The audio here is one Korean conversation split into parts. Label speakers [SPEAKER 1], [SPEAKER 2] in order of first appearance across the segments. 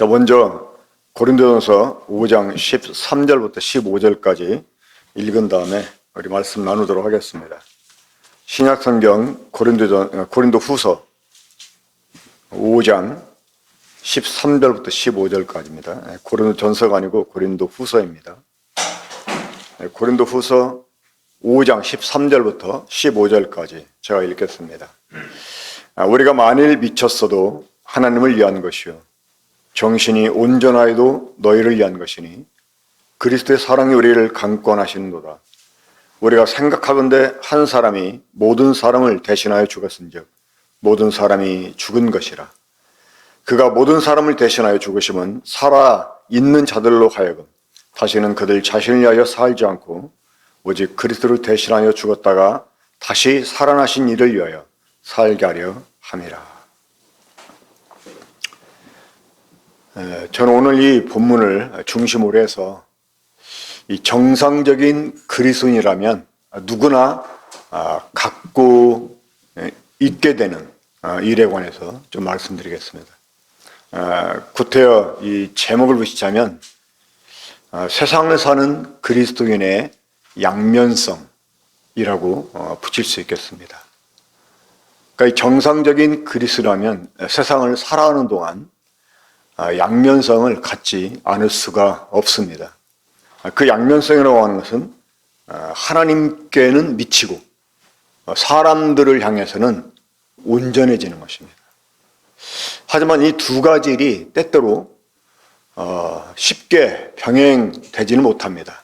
[SPEAKER 1] 자, 먼저 고린도전서 5장 13절부터 15절까지 읽은 다음에 우리 말씀 나누도록 하겠습니다. 신약성경 고린도후서 5장 13절부터 15절까지입니다. 고린도전서가 아니고 고린도후서입니다. 고린도후서 5장 13절부터 15절까지 제가 읽겠습니다. 우리가 만일 미쳤어도 하나님을 위한 것이요 정신이 온전하여도 너희를 위한 것이니 그리스도의 사랑이 우리를 강권하시는도다. 우리가 생각하건대 한 사람이 모든 사람을 대신하여 죽었은즉 모든 사람이 죽은 것이라. 그가 모든 사람을 대신하여 죽으심은 살아 있는 자들로 하여금 다시는 그들 자신을 위하여 살지 않고 오직 그리스도를 대신하여 죽었다가 다시 살아나신 이를 위하여 살게 하려 함이라. 저는 오늘 이 본문을 중심으로 해서 이 정상적인 그리스도인이라면 누구나 갖고 있게 되는 일에 관해서 좀 말씀드리겠습니다. 구태여 이 제목을 보시자면 세상을 사는 그리스도인의 양면성이라고 붙일 수 있겠습니다. 그러니까 이 정상적인 그리스도라면 세상을 살아가는 동안 양면성을 갖지 않을 수가 없습니다. 그 양면성이라고 하는 것은 하나님께는 미치고 사람들을 향해서는 온전해지는 것입니다. 하지만 이 두 가지 일이 때때로 쉽게 병행되지는 못합니다.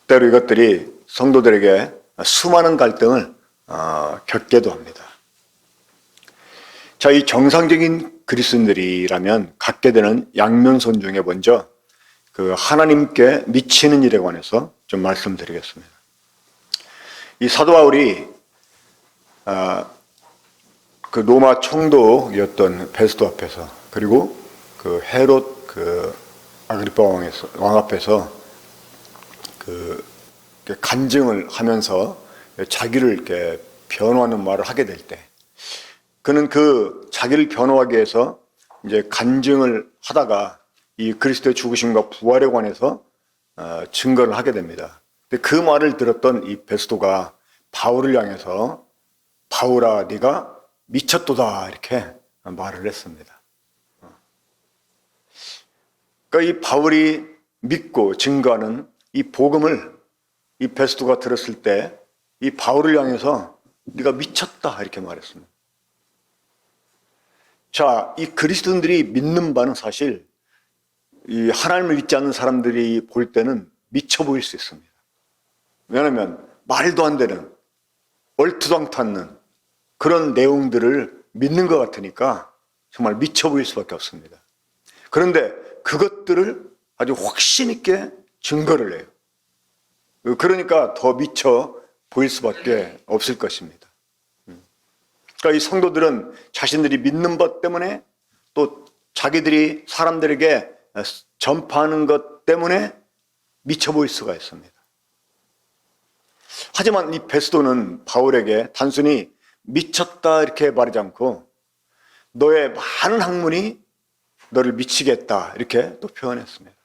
[SPEAKER 1] 때로 이것들이 성도들에게 수많은 갈등을 겪게도 합니다. 자, 이 정상적인 그리스도인들이라면 갖게 되는 양면성 중에 먼저 그 하나님께 미치는 일에 관해서 좀 말씀드리겠습니다. 이 사도 바울이 그 로마 총독이었던 베스도 앞에서 그리고 그 헤롯 아그리파 왕 앞에서 그 간증을 하면서 자기를 이렇게 변호하는 말을 하게 될 때 그는 그 자기를 변호하기 위해서 이제 간증을 하다가 이 그리스도의 죽으심과 부활에 관해서 증거를 하게 됩니다. 근데 그 말을 들었던 이 베스도가 바울을 향해서 바울아, 네가 미쳤도다 이렇게 말을 했습니다. 그러니까 이 바울이 믿고 증거하는 이 복음을 이 베스도가 들었을 때 이 바울을 향해서 네가 미쳤다 이렇게 말했습니다. 자, 이 그리스도인들이 믿는 바는 사실 이 하나님을 믿지 않는 사람들이 볼 때는 미쳐 보일 수 있습니다. 왜냐하면 말도 안 되는 얼토당토않는 그런 내용들을 믿는 것 같으니까 정말 미쳐 보일 수밖에 없습니다. 그런데 그것들을 아주 확신 있게 증거를 해요. 그러니까 더 미쳐 보일 수밖에 없을 것입니다. 그러니까 이 성도들은 자신들이 믿는 것 때문에 또 자기들이 사람들에게 전파하는 것 때문에 미쳐 보일 수가 있습니다. 하지만 이 베스도는 바울에게 단순히 미쳤다 이렇게 말하지 않고 너의 많은 학문이 너를 미치겠다 이렇게 또 표현했습니다.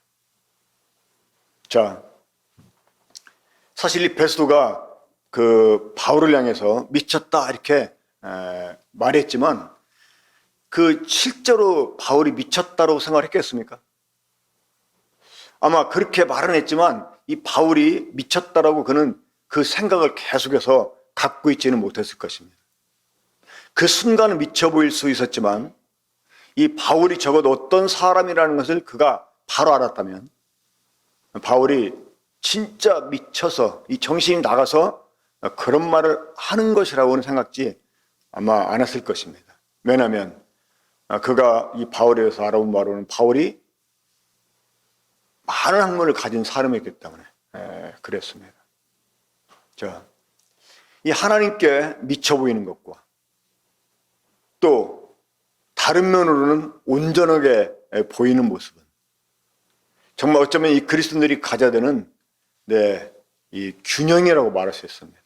[SPEAKER 1] 자, 사실 이 베스도가 그 바울을 향해서 미쳤다 이렇게 말했지만 그 실제로 바울이 미쳤다고 생각했겠습니까? 아마 그렇게 말은 했지만 이 바울이 미쳤다라고 그는 그 생각을 계속해서 갖고 있지는 못했을 것입니다. 그 순간은 미쳐 보일 수 있었지만 이 바울이 적어도 어떤 사람이라는 것을 그가 바로 알았다면 바울이 진짜 미쳐서 이 정신이 나가서 그런 말을 하는 것이라고는 생각지 아마 안 했을 것입니다. 왜냐하면 그가 이 바울에 대해서 알아본 바로는 바울이 많은 학문을 가진 사람이었기 때문에 그랬습니다. 자, 이 하나님께 미쳐 보이는 것과 또 다른 면으로는 온전하게 보이는 모습은 정말 어쩌면 이 그리스도인들이 가져야 되는 이 균형이라고 말할 수 있습니다.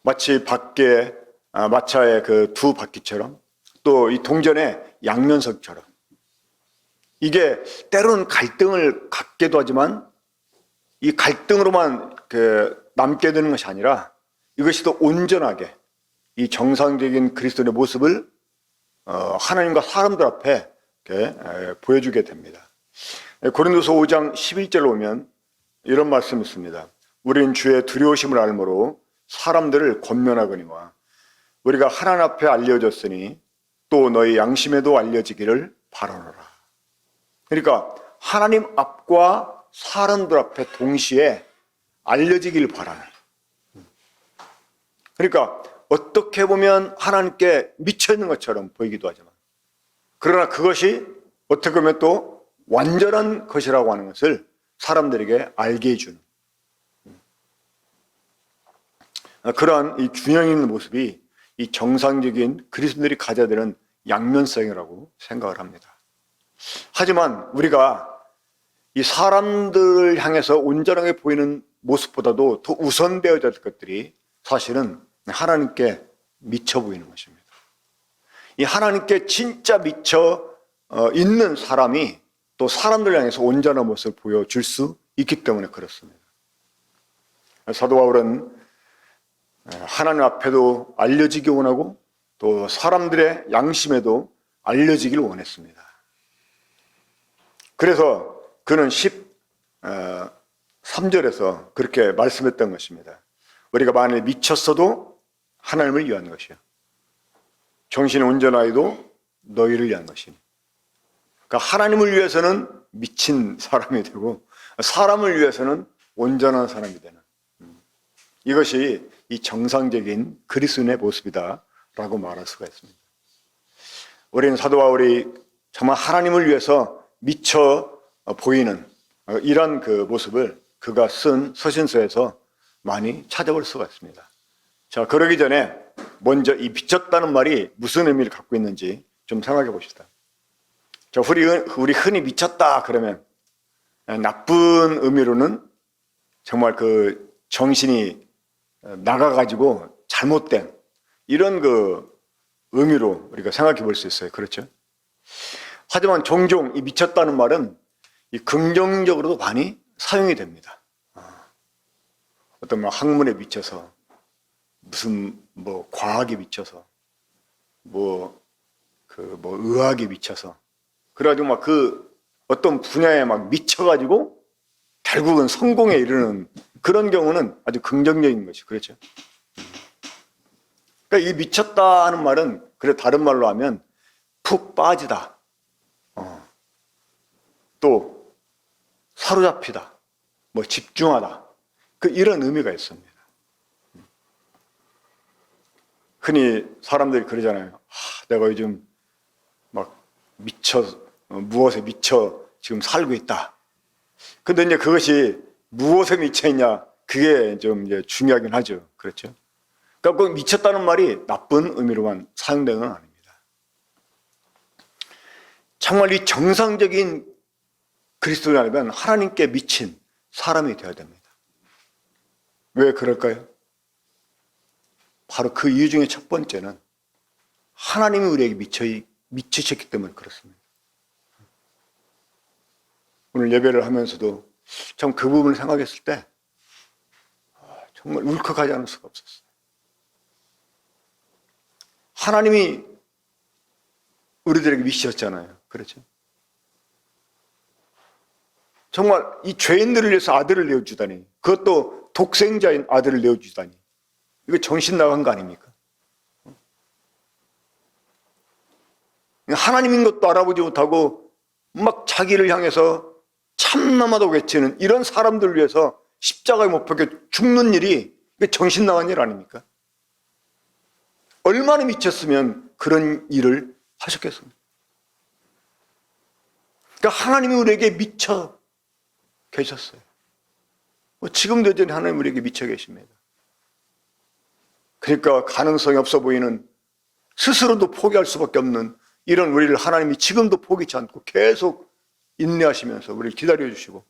[SPEAKER 1] 마치 밖에 마차의 그 두 바퀴처럼 또 이 동전의 양면석처럼 이게 때로는 갈등을 갖게도 하지만 이 갈등으로만 남게 되는 것이 아니라 이것이 더 온전하게 이 정상적인 그리스도인의 모습을 하나님과 사람들 앞에 보여주게 됩니다. 고린도서 5장 11절로 보면 이런 말씀이 있습니다. 우린 주의 두려우심을 알므로 사람들을 권면하거니와 우리가 하나님 앞에 알려졌으니 또 너희 양심에도 알려지기를 바라노라. 그러니까 하나님 앞과 사람들 앞에 동시에 알려지길 바라는. 그러니까 어떻게 보면 하나님께 미쳐있는 것처럼 보이기도 하지만 그러나 그것이 어떻게 보면 또 완전한 것이라고 하는 것을 사람들에게 알게 해주는 그러한 이 균형 있는 모습이 이 정상적인 그리스도인들이 가져야 되는 양면성이라고 생각을 합니다. 하지만 우리가 이 사람들을 향해서 온전하게 보이는 모습보다도 더 우선되어야 될 것들이 사실은 하나님께 미쳐 보이는 것입니다. 이 하나님께 진짜 미쳐 있는 사람이 또 사람들 향해서 온전한 모습을 보여줄 수 있기 때문에 그렇습니다. 사도 바울은 하나님 앞에도 알려지기 원하고 또 사람들의 양심에도 알려지기를 원했습니다. 그래서 그는 13절에서 그렇게 말씀했던 것입니다. 우리가 만일 미쳤어도 하나님을 위한 것이요 정신이 온전하여도 너희를 위한 것이니. 그러니까 하나님을 위해서는 미친 사람이 되고 사람을 위해서는 온전한 사람이 되는 이것이 이 정상적인 그리스도인의 모습이다라고 말할 수가 있습니다. 우리는 사도 바울이 정말 하나님을 위해서 미쳐 보이는 이런 그 모습을 그가 쓴 서신서에서 많이 찾아볼 수가 있습니다. 자, 그러기 전에 먼저 이 미쳤다는 말이 무슨 의미를 갖고 있는지 좀 생각해 봅시다. 자, 우리 흔히 미쳤다 그러면 나쁜 의미로는 정말 그 정신이 나가가지고 잘못된 이런 그 의미로 우리가 생각해 볼 수 있어요. 그렇죠? 하지만 종종 이 미쳤다는 말은 이 긍정적으로도 많이 사용이 됩니다. 어떤 뭐 학문에 미쳐서 무슨 뭐 과학에 미쳐서 의학에 미쳐서 그래가지고 막 그 어떤 분야에 막 미쳐가지고 결국은 성공에 이르는 그런 경우는 아주 긍정적인 것이 그렇죠. 그러니까 이 미쳤다 하는 말은 그래 다른 말로 하면 푹 빠지다, 또 사로잡히다, 뭐 집중하다, 이런 의미가 있습니다. 흔히 사람들이 그러잖아요. 내가 요즘 막 무엇에 미쳐 지금 살고 있다. 근데 이제 그것이 무엇에 미쳐 있냐, 그게 좀 이제 중요하긴 하죠. 그렇죠? 그러니까 그 미쳤다는 말이 나쁜 의미로만 사용되는 건 아닙니다. 정말 이 정상적인 그리스도인이라면 하나님께 미친 사람이 되어야 됩니다. 왜 그럴까요? 바로 그 이유 중에 첫 번째는 하나님이 우리에게 미치셨기 때문에 그렇습니다. 오늘 예배를 하면서도 참 그 부분을 생각했을 때 정말 울컥하지 않을 수가 없었어요. 하나님이 우리들에게 미치셨잖아요. 그렇죠? 정말 이 죄인들을 위해서 아들을 내어주다니, 그것도 독생자인 아들을 내어주다니, 이거 정신 나간 거 아닙니까? 하나님인 것도 알아보지 못하고 막 자기를 향해서 참남하다고 외치는 이런 사람들을 위해서 십자가에 못 박혀 죽는 일이 정신 나간 일 아닙니까? 얼마나 미쳤으면 그런 일을 하셨겠습니까? 그러니까 하나님이 우리에게 미쳐 계셨어요. 지금도 여전히 하나님 우리에게 미쳐 계십니다. 그러니까 가능성이 없어 보이는, 스스로도 포기할 수밖에 없는 이런 우리를 하나님이 지금도 포기치 않고 계속 인내하시면서 우리를 기다려주시고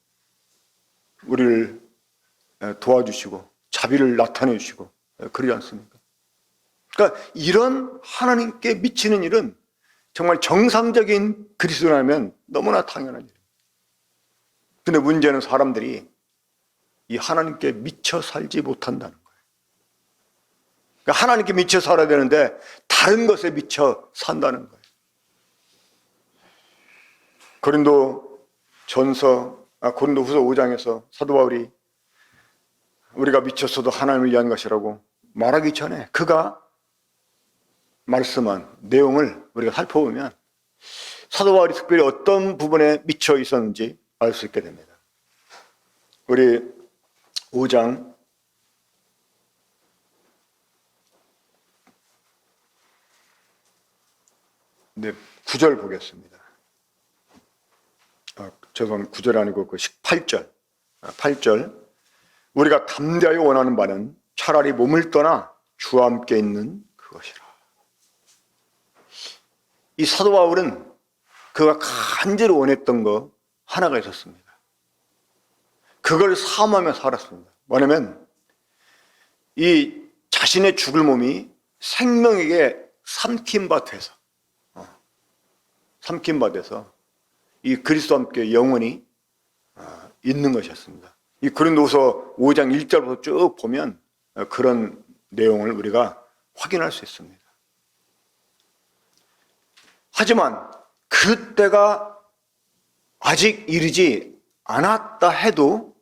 [SPEAKER 1] 우리를 도와주시고 자비를 나타내 주시고 그러지 않습니까? 그러니까 이런 하나님께 미치는 일은 정말 정상적인 그리스도라면 너무나 당연한 일입니다. 근데 문제는 사람들이 이 하나님께 미쳐 살지 못한다는 거예요. 그러니까 하나님께 미쳐 살아야 되는데 다른 것에 미쳐 산다는 거예요. 고린도후서 5장에서 사도 바울이 우리가 미쳤어도 하나님을 위한 것이라고 말하기 전에 그가 말씀한 내용을 우리가 살펴보면 사도 바울이 특별히 어떤 부분에 미쳐 있었는지 알 수 있게 됩니다. 우리 5장 9절 보겠습니다. 죄송합니다. 9절 아니고 8절. 8절. 우리가 담대하여 원하는 바는 차라리 몸을 떠나 주와 함께 있는 그것이라. 이 사도 바울은 그가 간절히 원했던 거 하나가 있었습니다. 그걸 사모하며 살았습니다. 뭐냐면 이 자신의 죽을 몸이 생명에게 삼킴받아서 이 그리스도와 함께 영원히 있는 것이었습니다. 이 고린도후서 5장 1절부터 쭉 보면 그런 내용을 우리가 확인할 수 있습니다. 하지만 그때가 아직 이르지 않았다 해도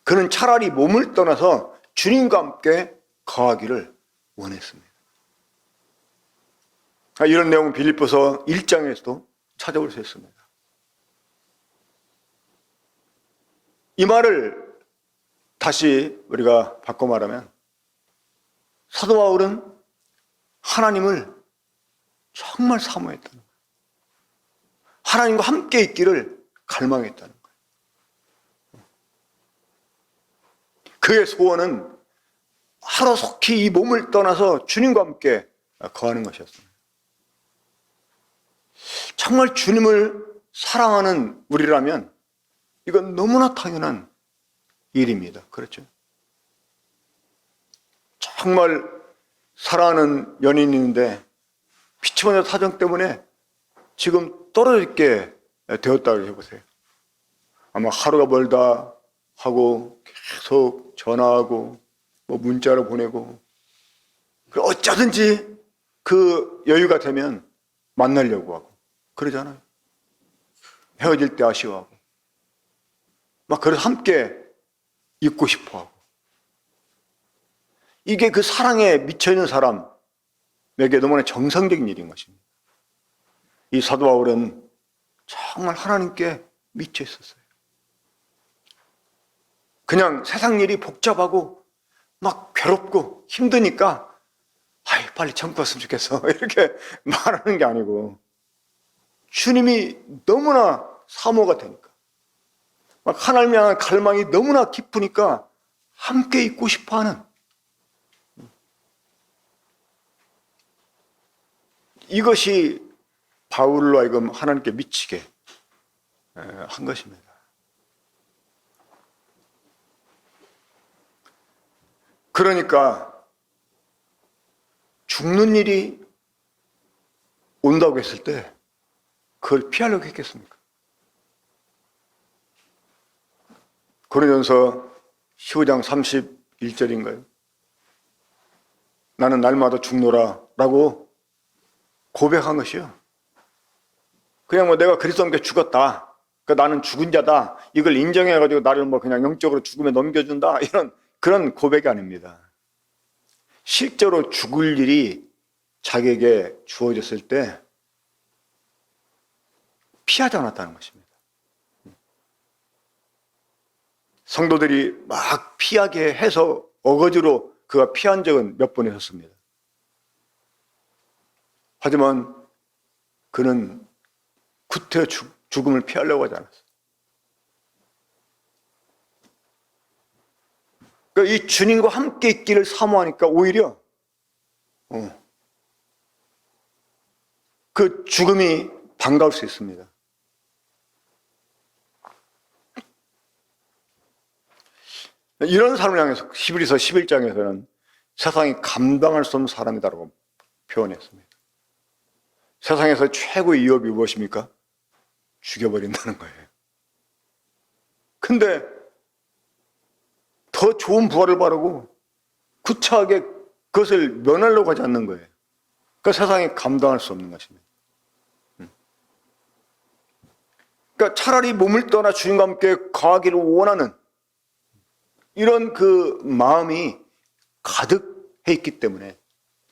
[SPEAKER 1] 그는 차라리 몸을 떠나서 주님과 함께 거하기를 원했습니다. 이런 내용은 빌립보서 1장에서도 찾아볼 수 있습니다. 이 말을 다시 우리가 바꿔 말하면 사도 바울은 하나님을 정말 사모했다는 거예요. 하나님과 함께 있기를 갈망했다는 거예요. 그의 소원은 하루속히 이 몸을 떠나서 주님과 함께 거하는 것이었습니다. 정말 주님을 사랑하는 우리라면 이건 너무나 당연한 일입니다. 그렇죠? 정말 사랑하는 연인이 있는데 피치번의 사정 때문에 지금 떨어지게 되었다고 해보세요. 아마 하루가 멀다 하고 계속 전화하고 문자를 보내고 어쩌든지 그 여유가 되면 만나려고 하고 그러잖아요. 헤어질 때 아쉬워하고 그래서 함께 있고 싶어하고 이게 그 사랑에 미쳐있는 사람에게 너무나 정상적인 일인 것입니다. 이 사도 바울은 정말 하나님께 미쳐 있었어요. 그냥 세상 일이 복잡하고 막 괴롭고 힘드니까 빨리 천국 갔으면 좋겠어 이렇게 말하는 게 아니고 주님이 너무나 사모가 되니까 하나님에 향한 갈망이 너무나 깊으니까 함께 있고 싶어하는 이것이 바울로 하여금 하나님께 미치게 한 것입니다. 그러니까 죽는 일이 온다고 했을 때 그걸 피하려고 했겠습니까? 고린도전서 15장 31절인가요? 나는 날마다 죽노라 라고 고백한 것이요. 그냥 내가 그리스도와 함께 죽었다. 그러니까 나는 죽은 자다. 이걸 인정해가지고 나를 그냥 영적으로 죽음에 넘겨준다. 이런 그런 고백이 아닙니다. 실제로 죽을 일이 자기에게 주어졌을 때 피하지 않았다는 것입니다. 성도들이 막 피하게 해서 어거지로 그가 피한 적은 몇 번 있었습니다. 하지만 그는 구태 죽음을 피하려고 하지 않았어요. 그러니까 이 주님과 함께 있기를 사모하니까 오히려 그 죽음이 반가울 수 있습니다. 이런 사람을 향해서 히브리서 11장에서는 세상이 감당할 수 없는 사람이다라고 표현했습니다. 세상에서 최고의 위협이 무엇입니까? 죽여버린다는 거예요. 근데 더 좋은 부활을 바라고 구차하게 그것을 면하려고 하지 않는 거예요. 그러니까 세상이 감당할 수 없는 것입니다. 그러니까 차라리 몸을 떠나 주님과 함께 거하기를 원하는 이런 그 마음이 가득해 있기 때문에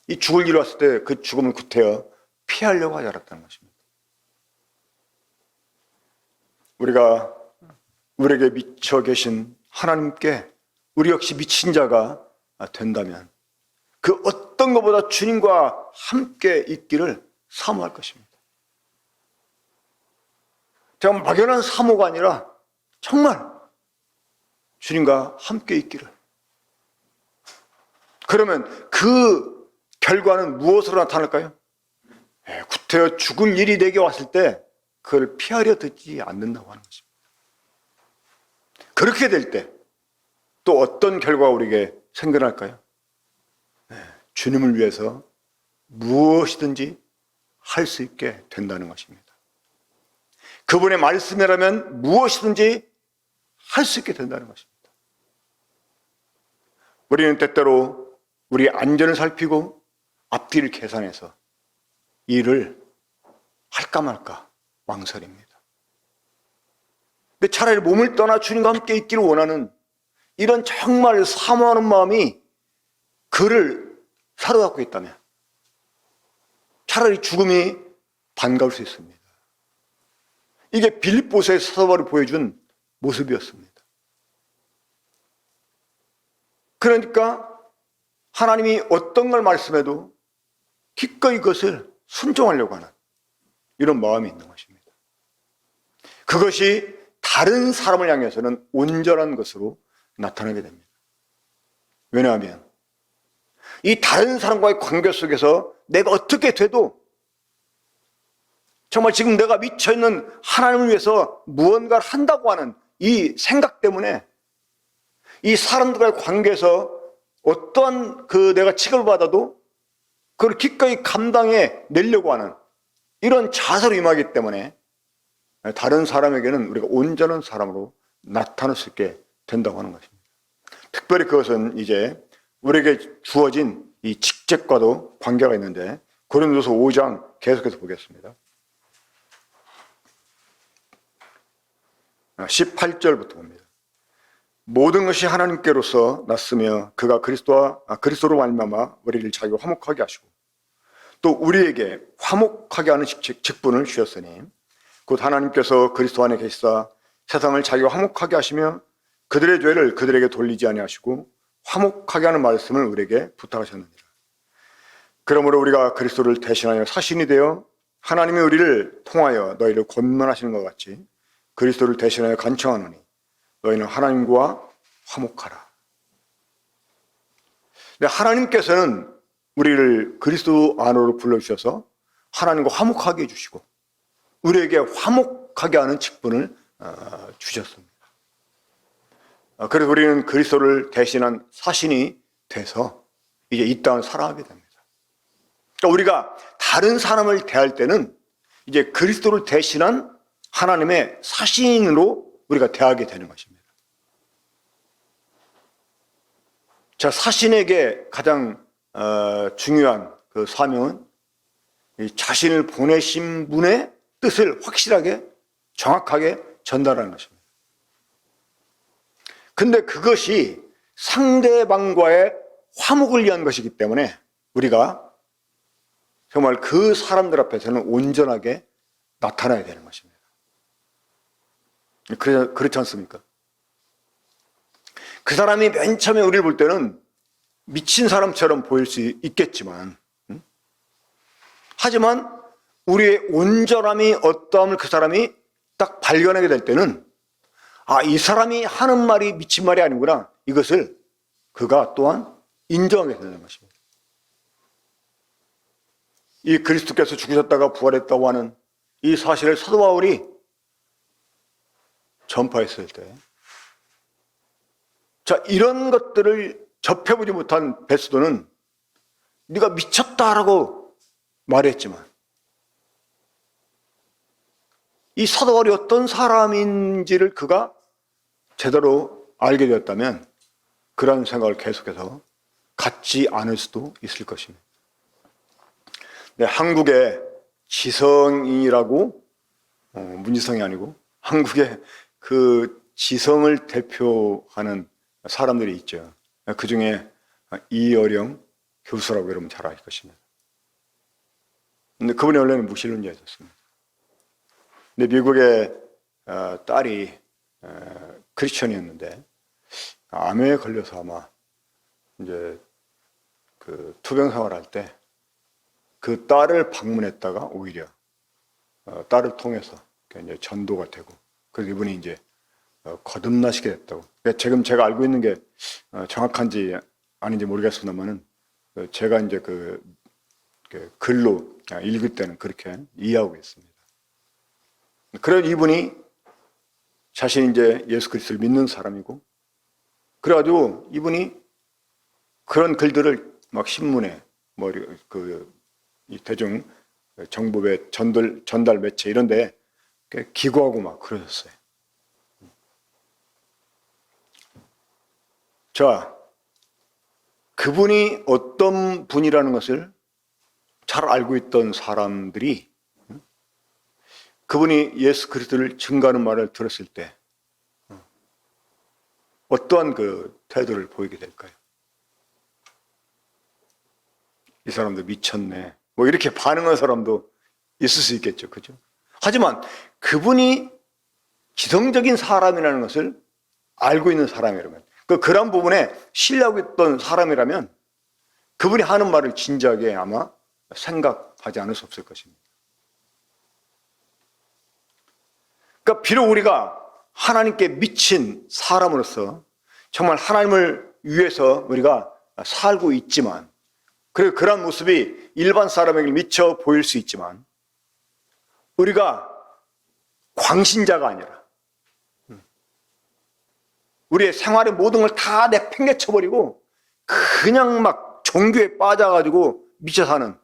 [SPEAKER 1] 이 죽을 일이 왔을 때 그 죽음을 구태여 피하려고 하지 않았다는 것입니다. 우리가 우리에게 미쳐 계신 하나님께 우리 역시 미친 자가 된다면 그 어떤 것보다 주님과 함께 있기를 사모할 것입니다. 제가 막연한 사모가 아니라 정말 주님과 함께 있기를. 그러면 그 결과는 무엇으로 나타날까요? 구태여 죽을 일이 내게 왔을 때 그걸 피하려 듣지 않는다고 하는 것입니다. 그렇게 될 때 또 어떤 결과가 우리에게 생겨날까요? 주님을 위해서 무엇이든지 할 수 있게 된다는 것입니다. 그분의 말씀이라면 무엇이든지 할 수 있게 된다는 것입니다. 우리는 때때로 우리 안전을 살피고 앞뒤를 계산해서 일을 할까 말까 망설입니다. 근데 차라리 몸을 떠나 주님과 함께 있기를 원하는 이런 정말 사모하는 마음이 그를 사로잡고 있다면 차라리 죽음이 반가울 수 있습니다. 이게 빌립보서의 사도 바울이 보여준 모습이었습니다. 그러니까 하나님이 어떤 걸 말씀해도 기꺼이 그것을 순종하려고 하는 이런 마음이 있는 것입니다. 그것이 다른 사람을 향해서는 온전한 것으로 나타나게 됩니다. 왜냐하면 이 다른 사람과의 관계 속에서 내가 어떻게 돼도 정말 지금 내가 미쳐있는 하나님을 위해서 무언가를 한다고 하는 이 생각 때문에 이 사람들과의 관계에서 어떠한 그 내가 취급을 받아도 그걸 기꺼이 감당해 내려고 하는 이런 자세로 임하기 때문에 다른 사람에게는 우리가 온전한 사람으로 나타날 수 있게 된다고 하는 것입니다. 특별히 그것은 이제 우리에게 주어진 이 직책과도 관계가 있는데 고린도서 5장 계속해서 보겠습니다. 18절부터 봅니다. 모든 것이 하나님께로서 났으며 그가 그리스도로 말미암아 우리를 자기와 화목하게 하시고 또 우리에게 화목하게 하는 직분을 주셨으니 곧 하나님께서 그리스도 안에 계시사 세상을 자기와 화목하게 하시며 그들의 죄를 그들에게 돌리지 아니하시고 화목하게 하는 말씀을 우리에게 부탁하셨느니라. 그러므로 우리가 그리스도를 대신하여 사신이 되어 하나님이 우리를 통하여 너희를 권면하시는 것 같이 그리스도를 대신하여 간청하노니 너희는 하나님과 화목하라. 하나님께서는 우리를 그리스도 안으로 불러주셔서 하나님과 화목하게 해주시고 우리에게 화목하게 하는 직분을 주셨습니다. 그래서 우리는 그리스도를 대신한 사신이 돼서 이제 이 땅을 살아가게 됩니다. 그러니까 우리가 다른 사람을 대할 때는 이제 그리스도를 대신한 하나님의 사신으로 우리가 대하게 되는 것입니다. 자, 사신에게 가장 중요한 그 사명은 이 자신을 보내신 분의 뜻을 확실하게 정확하게 전달하는 것입니다. 근데 그것이 상대방과의 화목을 위한 것이기 때문에 우리가 정말 그 사람들 앞에서는 온전하게 나타나야 되는 것입니다. 그렇지 않습니까? 그 사람이 맨 처음에 우리를 볼 때는 미친 사람처럼 보일 수 있겠지만 하지만 우리의 온전함이 어떠함을 그 사람이 딱 발견하게 될 때는 아, 이 사람이 하는 말이 미친 말이 아니구나. 이것을 그가 또한 인정하게 되는 것입니다. 이 그리스도께서 죽으셨다가 부활했다고 하는 이 사실을 사도 바울이 전파했을 때, 자, 이런 것들을 접해보지 못한 베스도는 네가 미쳤다라고 말했지만 이 사도 바울이 어떤 사람인지를 그가 제대로 알게 되었다면 그런 생각을 계속해서 갖지 않을 수도 있을 것입니다. 네, 한국의 지성인이라고 문지성이 아니고 한국의 그 지성을 대표하는 사람들이 있죠. 그 중에 이어령 교수라고 여러분 잘 아실 것입니다. 근데 그분이 원래는 무신론자였습니다. 근데 미국의 딸이 크리스천이었는데 암에 걸려서 아마 이제 그 투병 생활할 때 그 딸을 방문했다가 오히려 딸을 통해서 이제 전도가 되고 그래서 이분이 이제 거듭나시게 됐다고. 그러니까 지금 제가 알고 있는 게 정확한지 아닌지 모르겠습니다만은 제가 이제 그 글로 읽을 때는 그렇게 이해하고 있습니다. 그런 이분이 자신이 이제 예수 그리스도를 믿는 사람이고 그래가지고 이분이 그런 글들을 막 신문에 뭐 이 대중 정보의 전달 매체 이런데 기고하고 막 그러셨어요. 자, 그분이 어떤 분이라는 것을 잘 알고 있던 사람들이 그분이 예수 그리스도를 증거하는 말을 들었을 때 어떠한 그 태도를 보이게 될까요? 이 사람도 미쳤네. 뭐 이렇게 반응하는 사람도 있을 수 있겠죠. 그죠? 하지만 그분이 지성적인 사람이라는 것을 알고 있는 사람이라면 그런 부분에 신뢰하고 있던 사람이라면 그분이 하는 말을 진지하게 아마 생각하지 않을 수 없을 것입니다. 그러니까 비록 우리가 하나님께 미친 사람으로서 정말 하나님을 위해서 우리가 살고 있지만 그리고 그런 모습이 일반 사람에게 미쳐 보일 수 있지만 우리가 광신자가 아니라 우리의 생활의 모든 걸 다 내팽개쳐버리고 그냥 막 종교에 빠져가지고 미쳐 사는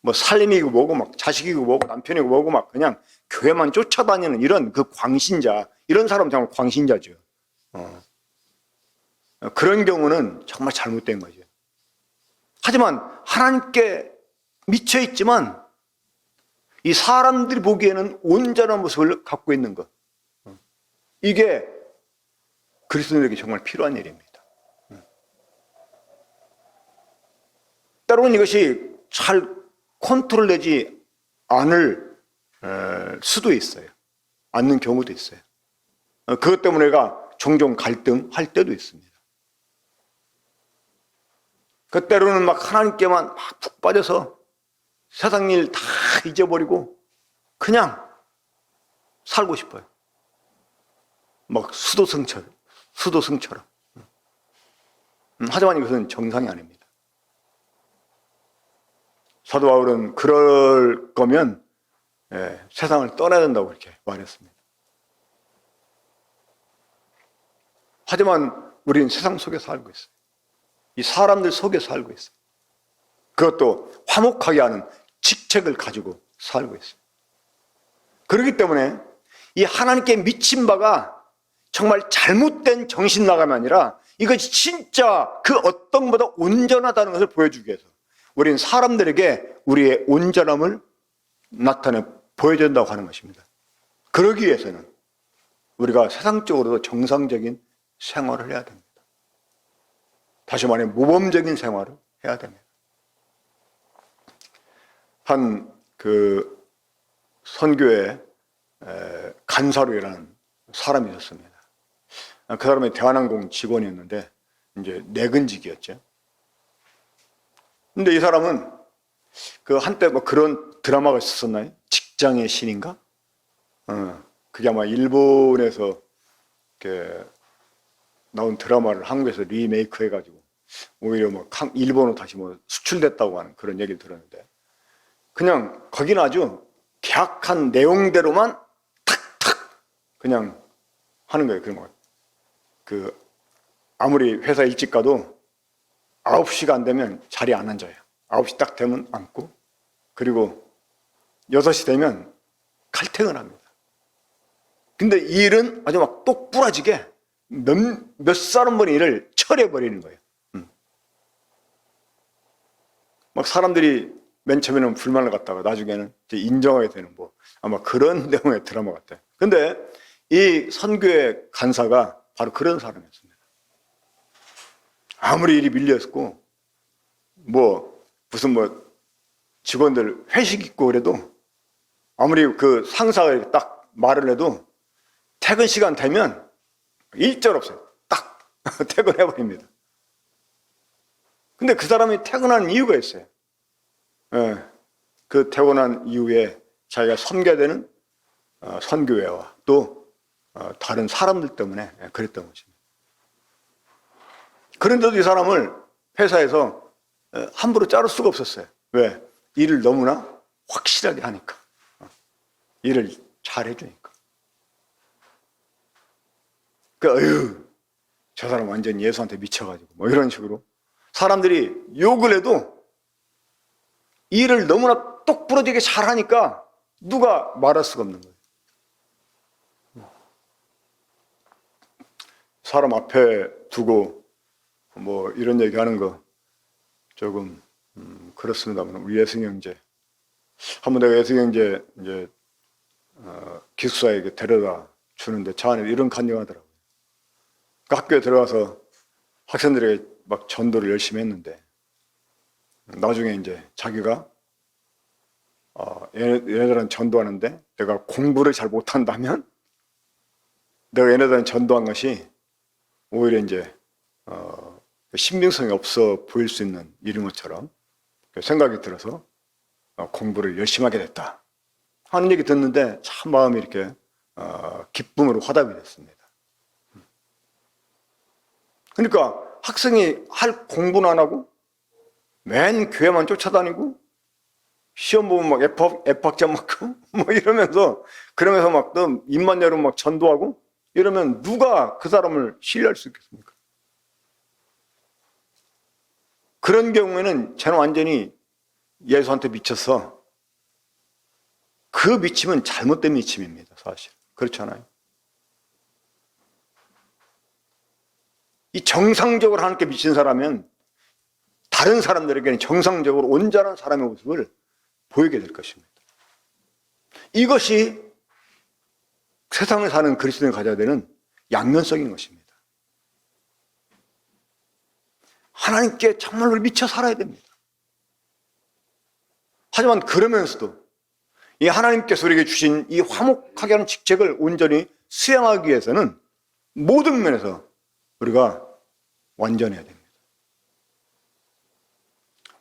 [SPEAKER 1] 뭐 살림이고 뭐고 막 자식이고 뭐고 남편이고 뭐고 막 그냥 교회만 쫓아다니는 이런 그 광신자 이런 사람은 정말 광신자죠. 그런 경우는 정말 잘못된 거죠. 하지만 하나님께 미쳐 있지만 이 사람들이 보기에는 온전한 모습을 갖고 있는 것 이게 그리스도인에게 정말 필요한 일입니다. 때로는 이것이 잘 컨트롤되지 않을 수도 있어요. 않는 경우도 있어요. 그것 때문에가 종종 갈등할 때도 있습니다. 그 때로는 막 하나님께만 막 푹 빠져서 세상 일 다 잊어버리고 그냥 살고 싶어요. 막 수도승처럼. 하지만 이것은 정상이 아닙니다. 사도 바울은 그럴 거면 세상을 떠나야 된다고 그렇게 말했습니다. 하지만 우리는 세상 속에 살고 있어요. 이 사람들 속에 살고 있어요. 그것도 화목하게 하는 직책을 가지고 살고 있어요. 그렇기 때문에 이 하나님께 미친 바가 정말 잘못된 정신나감이 아니라 이것이 진짜 그 어떤 것보다 온전하다는 것을 보여주기 위해서 우리는 사람들에게 우리의 온전함을 나타내 보여야 된다고 하는 것입니다. 그러기 위해서는 우리가 세상적으로도 정상적인 생활을 해야 됩니다. 다시 말해 모범적인 생활을 해야 됩니다. 한 그 선교회 간사로라는 사람이 있었습니다. 그 사람이 대한항공 직원이었는데 이제 내근직이었죠. 근데 이 사람은 그 한때 뭐 그런 드라마가 있었나요? 직장의 신인가? 그게 아마 일본에서 이렇게 나온 드라마를 한국에서 리메이크 해가지고 오히려 뭐 일본으로 다시 뭐 수출됐다고 하는 그런 얘기를 들었는데 그냥 거기는 아주 계약한 내용대로만 탁탁 그냥 하는 거예요. 그런 거. 그 아무리 회사 일찍 가도 9시가 안 되면 자리에 안 앉아요. 9시 딱 되면 앉고 그리고 6시 되면 칼퇴근합니다. 근데 이 일은 아주 막 똑부러지게 몇 사람분의 일을 처리해버리는 거예요. 막 사람들이 맨 처음에는 불만을 갖다가 나중에는 이제 인정하게 되는 뭐 아마 그런 내용의 드라마 같아요. 근데 이 선교의 간사가 바로 그런 사람이었습니다. 아무리 일이 밀렸고 뭐 무슨 뭐 직원들 회식 있고 그래도 아무리 그 상사가 딱 말을 해도 퇴근 시간 되면 일절 없어요. 딱 퇴근해버립니다. 근데 그 사람이 퇴근하는 이유가 있어요. 예, 그 퇴근한 이후에 자기가 섬겨야 되는 선교회와 또 다른 사람들 때문에 그랬던 것입니다. 그런데도 이 사람을 회사에서 함부로 자를 수가 없었어요. 왜? 일을 너무나 확실하게 하니까. 일을 잘 해주니까. 저 사람 완전 예수한테 미쳐가지고 뭐 이런 식으로 사람들이 욕을 해도 일을 너무나 똑부러지게 잘하니까 누가 말할 수가 없는 거예요. 사람 앞에 두고 뭐 이런 얘기하는 거 조금 그렇습니다만 우리 예승 형제 한번 내가 예승 형제 이제 기숙사에 데려다 주는데 차 안에 이런 간증하더라고요. 그 학교에 들어가서 학생들에게 막 전도를 열심히 했는데 나중에 이제 자기가 얘네들은 전도하는데 내가 공부를 잘 못한다면 내가 얘네들은 전도한 것이 오히려 이제 신빙성이 없어 보일 수 있는 일인 것처럼 생각이 들어서 공부를 열심히 하게 됐다 하는 얘기 듣는데 참 마음이 이렇게 기쁨으로 화답이 됐습니다. 그러니까 학생이 할 공부는 안 하고 맨 교회만 쫓아다니고 시험 보면 막 F학점 맞고 뭐 이러면서 그러면서 막 또 입만 열으면 막 전도하고 이러면 누가 그 사람을 신뢰할 수 있겠습니까? 그런 경우에는 저는 완전히 예수한테 미쳐서 그 미침은 잘못된 미침입니다. 사실 그렇잖아요. 이 정상적으로 하나님께 미친 사람은 다른 사람들에게는 정상적으로 온전한 사람의 모습을 보이게 될 것입니다. 이것이 세상을 사는 그리스도인이 가져야 되는 양면성인 것입니다. 하나님께 정말로 미쳐 살아야 됩니다. 하지만 그러면서도 이 하나님께서 우리에게 주신 이 화목하게 하는 직책을 온전히 수행하기 위해서는 모든 면에서 우리가 완전해야 됩니다.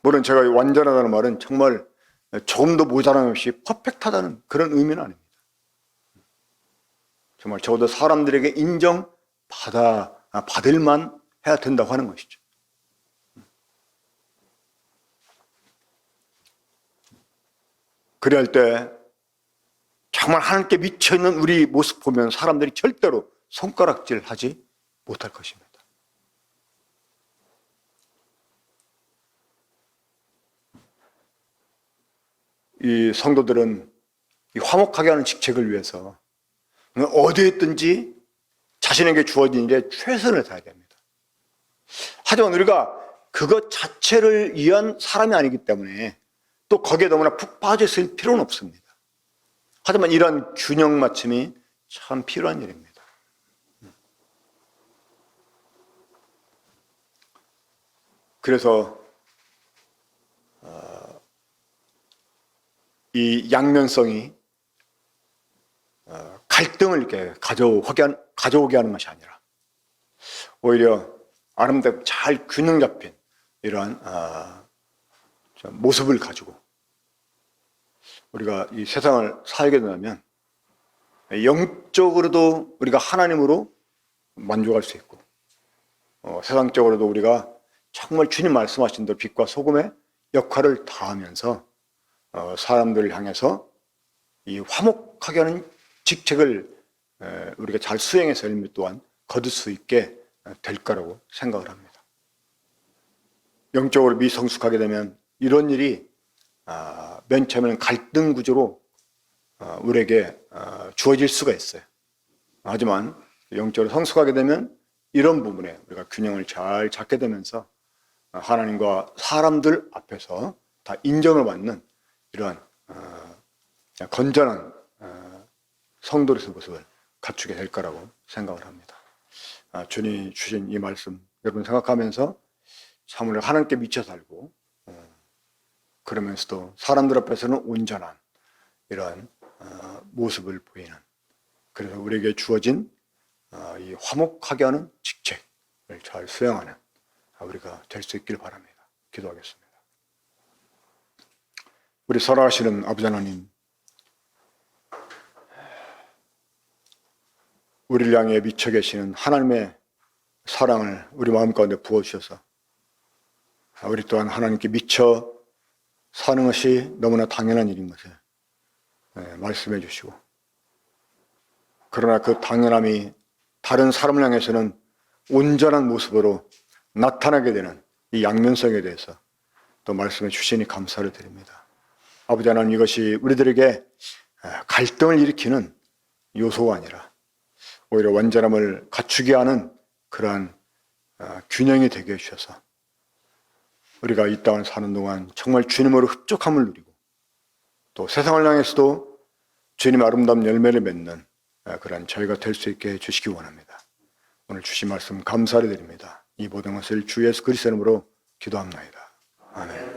[SPEAKER 1] 물론 제가 완전하다는 말은 정말 조금도 모자람 없이 퍼펙트하다는 그런 의미는 아닙니다. 정말 적어도 사람들에게 받을만 해야 된다고 하는 것이죠. 그래야 할 때 정말 하나님께 미쳐있는 우리 모습 보면 사람들이 절대로 손가락질 하지 못할 것입니다. 이 성도들은 이 화목하게 하는 직책을 위해서 어디에 있든지 자신에게 주어진 일에 최선을 다해야 됩니다. 하지만 우리가 그것 자체를 위한 사람이 아니기 때문에 또 거기에 너무나 푹 빠져 있을 필요는 없습니다. 하지만 이런 균형 맞춤이 참 필요한 일입니다. 그래서 이 양면성이 갈등을 이렇게 가져오게 하는 것이 아니라 오히려 아름답게 잘 균형 잡힌 이러한 모습을 가지고 우리가 이 세상을 살게 된다면 영적으로도 우리가 하나님으로 만족할 수 있고 세상적으로도 우리가 정말 주님 말씀하신 대로 빛과 소금의 역할을 다하면서 사람들을 향해서 이 화목하게 하는 직책을 우리가 잘 수행해서 열매 또한 거둘 수 있게 될 거라고 생각을 합니다. 영적으로 미성숙하게 되면 이런 일이 맨 처음에는 갈등 구조로 우리에게 주어질 수가 있어요. 하지만 영적으로 성숙하게 되면 이런 부분에 우리가 균형을 잘 잡게 되면서 하나님과 사람들 앞에서 다 인정을 받는 이러한 건전한 성도로서의 모습을 갖추게 될 거라고 생각을 합니다. 주님이 주신 이 말씀 여러분 생각하면서 참으로 하나님께 미쳐 살고 그러면서도 사람들 앞에서는 온전한 이러한 모습을 보이는, 그래서 우리에게 주어진 이 화목하게 하는 직책을 잘 수행하는 우리가 될 수 있길 바랍니다. 기도하겠습니다. 우리 살아가시는 아버지 하나님, 우리를 향해 미쳐 계시는 하나님의 사랑을 우리 마음 가운데 부어주셔서 우리 또한 하나님께 미쳐 사는 것이 너무나 당연한 일인 것을 말씀해 주시고, 그러나 그 당연함이 다른 사람을 향해서는 온전한 모습으로 나타나게 되는 이 양면성에 대해서 또 말씀해 주시니 감사를 드립니다. 아버지 하나님, 이것이 우리들에게 갈등을 일으키는 요소가 아니라 오히려 완전함을 갖추게 하는 그러한 균형이 되게 해주셔서 우리가 이 땅을 사는 동안 정말 주님으로 흡족함을 누리고 또 세상을 향해서도 주님 아름다운 열매를 맺는 그런 저희가 될 수 있게 해주시기 원합니다. 오늘 주신 말씀 감사를 드립니다. 이 모든 것을 주 예수 그리스도 이름으로 기도합나이다. 아멘.